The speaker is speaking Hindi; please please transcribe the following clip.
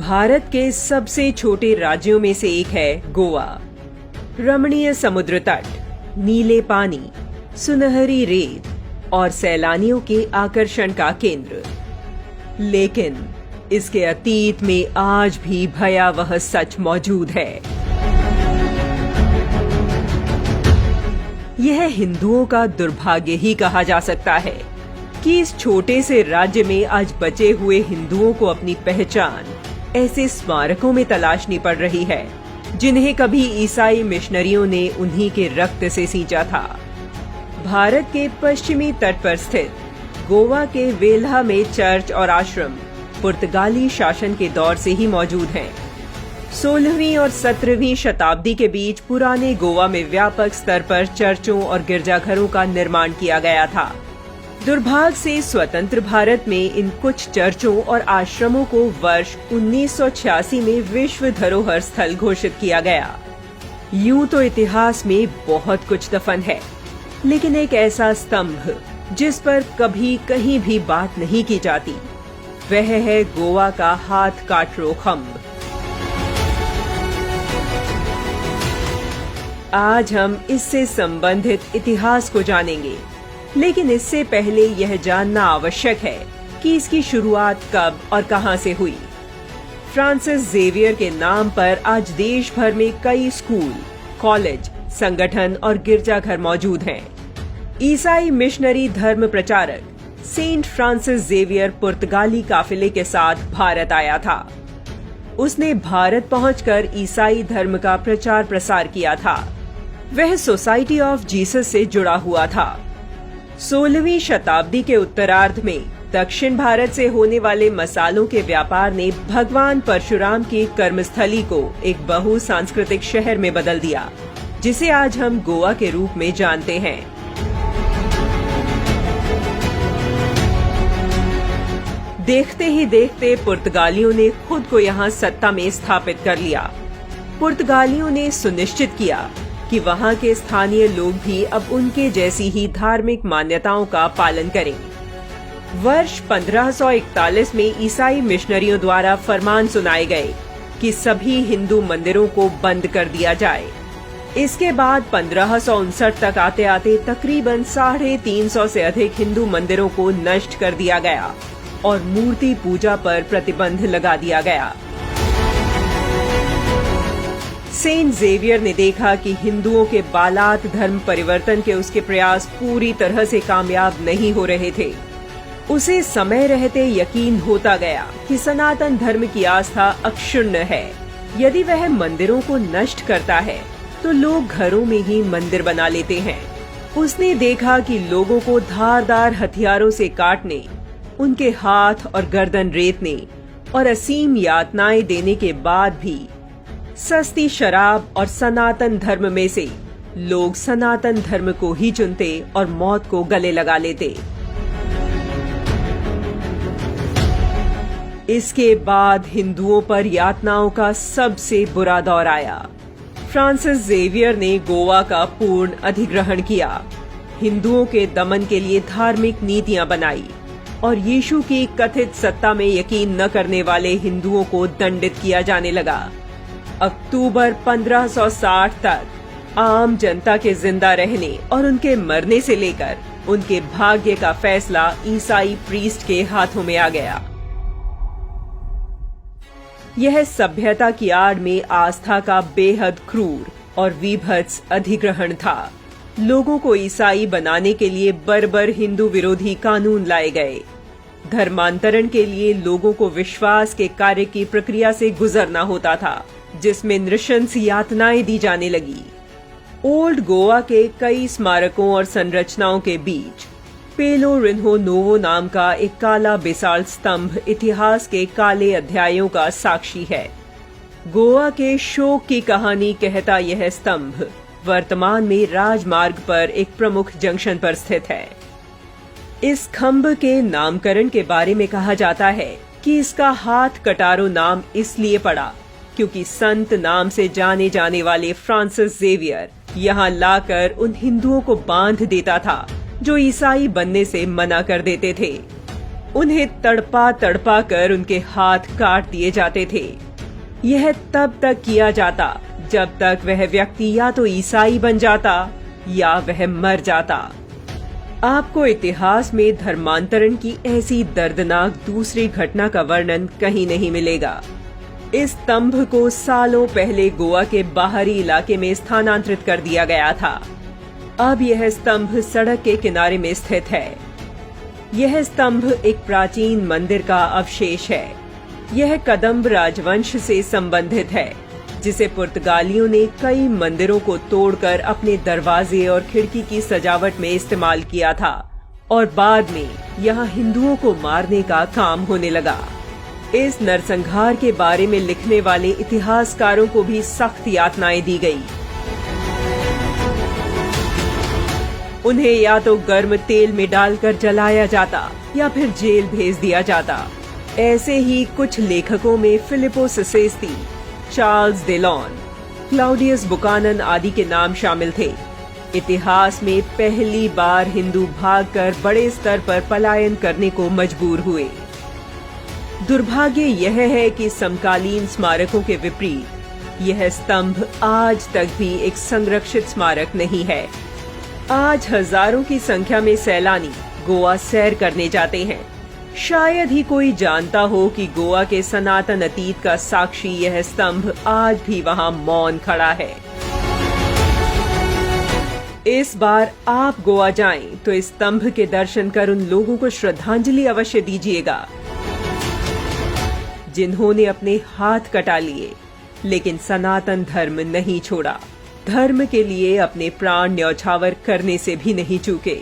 भारत के सबसे छोटे राज्यों में से एक है गोवा। रमणीय समुद्र तट, नीले पानी, सुनहरी रेत और सैलानियों के आकर्षण का केंद्र। लेकिन इसके अतीत में आज भी भयावह सच मौजूद है। यह हिंदुओं का दुर्भाग्य ही कहा जा सकता है कि इस छोटे से राज्य में आज बचे हुए हिंदुओं को अपनी पहचान ऐसे स्मारकों में तलाशनी पड़ रही है जिन्हें कभी ईसाई मिशनरियों ने उन्हीं के रक्त से सींचा था। भारत के पश्चिमी तट पर स्थित गोवा के वेल्हा में चर्च और आश्रम पुर्तगाली शासन के दौर से ही मौजूद हैं। 16वीं और 17वीं शताब्दी के बीच पुराने गोवा में व्यापक स्तर पर चर्चों और गिरजाघरों का निर्माण किया गया था। दुर्भाग्य से स्वतंत्र भारत में इन कुछ चर्चों और आश्रमों को वर्ष 1986 में विश्व धरोहर स्थल घोषित किया गया। यूं तो इतिहास में बहुत कुछ दफन है, लेकिन एक ऐसा स्तंभ जिस पर कभी कहीं भी बात नहीं की जाती, वह है गोवा का हाथ काटरो खम्भ। आज हम इससे संबंधित इतिहास को जानेंगे, लेकिन इससे पहले यह जानना आवश्यक है कि इसकी शुरुआत कब और कहां से हुई। फ्रांसिस जेवियर के नाम पर आज देश भर में कई स्कूल, कॉलेज, संगठन और गिरजाघर मौजूद हैं। ईसाई मिशनरी धर्म प्रचारक सेंट फ्रांसिस जेवियर पुर्तगाली काफिले के साथ भारत आया था। उसने भारत पहुंचकर ईसाई धर्म का प्रचार प्रसार किया था। वह सोसाइटी ऑफ जीसस से जुड़ा हुआ था। 16वीं शताब्दी के उत्तरार्ध में दक्षिण भारत से होने वाले मसालों के व्यापार ने भगवान परशुराम की कर्मस्थली को एक बहुसांस्कृतिक शहर में बदल दिया, जिसे आज हम गोवा के रूप में जानते हैं। देखते ही देखते पुर्तगालियों ने खुद को यहाँ सत्ता में स्थापित कर लिया। पुर्तगालियों ने सुनिश्चित किया कि वहाँ के स्थानीय लोग भी अब उनके जैसी ही धार्मिक मान्यताओं का पालन करें। वर्ष 1541 में ईसाई मिशनरियों द्वारा फरमान सुनाए गए कि सभी हिंदू मंदिरों को बंद कर दिया जाए। इसके बाद 1559 तक आते आते तकरीबन 350 से अधिक हिंदू मंदिरों को नष्ट कर दिया गया और मूर्ति पूजा पर प्रतिबंध लगा दिया गया। सेंट जेवियर ने देखा कि हिंदुओं के बालात धर्म परिवर्तन के उसके प्रयास पूरी तरह से कामयाब नहीं हो रहे थे। उसे समय रहते यकीन होता गया कि सनातन धर्म की आस्था अक्षुण्ण है। यदि वह मंदिरों को नष्ट करता है तो लोग घरों में ही मंदिर बना लेते हैं। उसने देखा कि लोगों को धारदार हथियारों से काटने, उनके हाथ और गर्दन रेतने और असीम यातनाएं देने के बाद भी सस्ती शराब और सनातन धर्म में से लोग सनातन धर्म को ही चुनते और मौत को गले लगा लेते। इसके बाद हिंदुओं पर यातनाओं का सबसे बुरा दौर आया। फ्रांसिस जेवियर ने गोवा का पूर्ण अधिग्रहण किया, हिंदुओं के दमन के लिए धार्मिक नीतियां बनाई और यीशु की कथित सत्ता में यकीन न करने वाले हिंदुओं को दंडित किया जाने लगा। अक्टूबर 1560 तक आम जनता के जिंदा रहने और उनके मरने से लेकर उनके भाग्य का फैसला ईसाई प्रीस्ट के हाथों में आ गया। यह सभ्यता की आड़ में आस्था का बेहद क्रूर और विभत्स अधिग्रहण था। लोगों को ईसाई बनाने के लिए बर्बर हिंदू विरोधी कानून लाए गए। धर्मांतरण के लिए लोगों को विश्वास के कार्य की प्रक्रिया से गुजरना होता था, जिसमें नृशंस यातनाएं दी जाने लगी। ओल्ड गोवा के कई स्मारकों और संरचनाओं के बीच पेलो रिन्हो नोवो नाम का एक काला बेसाल्ट स्तंभ इतिहास के काले अध्यायों का साक्षी है। गोवा के शोक की कहानी कहता यह स्तंभ वर्तमान में राजमार्ग पर एक प्रमुख जंक्शन पर स्थित है। इस खम्भ के नामकरण के बारे में कहा जाता है कि इसका हाथ कटारो नाम इसलिए पड़ा क्योंकि संत नाम से जाने जाने वाले फ्रांसिस जेवियर यहाँ लाकर उन हिंदुओं को बांध देता था जो ईसाई बनने से मना कर देते थे। उन्हें तड़पा तड़पा कर उनके हाथ काट दिए जाते थे। यह तब तक किया जाता जब तक वह व्यक्ति या तो ईसाई बन जाता या वह मर जाता। आपको इतिहास में धर्मांतरण की ऐसी दर्दनाक दूसरी घटना का वर्णन कहीं नहीं मिलेगा। इस स्तंभ को सालों पहले गोवा के बाहरी इलाके में स्थानांतरित कर दिया गया था। अब यह स्तंभ सड़क के किनारे में स्थित है। यह स्तंभ एक प्राचीन मंदिर का अवशेष है। यह कदम्ब राजवंश से संबंधित है, जिसे पुर्तगालियों ने कई मंदिरों को तोड़कर अपने दरवाजे और खिड़की की सजावट में इस्तेमाल किया था और बाद में यहाँ हिंदुओं को मारने का काम होने लगा। इस नरसंहार के बारे में लिखने वाले इतिहासकारों को भी सख्त यातनाएं दी गई। उन्हें या तो गर्म तेल में डालकर जलाया जाता या फिर जेल भेज दिया जाता। ऐसे ही कुछ लेखकों में Filippo सेसेस्ती, Charles Delon, Claudius Buchanan आदि के नाम शामिल थे। इतिहास में पहली बार हिंदू भागकर बड़े स्तर पर पलायन करने को मजबूर हुए। दुर्भाग्य यह है कि समकालीन स्मारकों के विपरीत यह स्तंभ आज तक भी एक संरक्षित स्मारक नहीं है। आज हजारों की संख्या में सैलानी गोवा सैर करने जाते हैं। शायद ही कोई जानता हो कि गोवा के सनातन अतीत का साक्षी यह स्तंभ आज भी वहां मौन खड़ा है। इस बार आप गोवा जाएं तो इस स्तंभ के दर्शन कर उन लोगों को श्रद्धांजलि अवश्य दीजिएगा जिन्होंने अपने हाथ कटा लिए लेकिन सनातन धर्म नहीं छोड़ा। धर्म के लिए अपने प्राण न्यौछावर करने से भी नहीं चूके।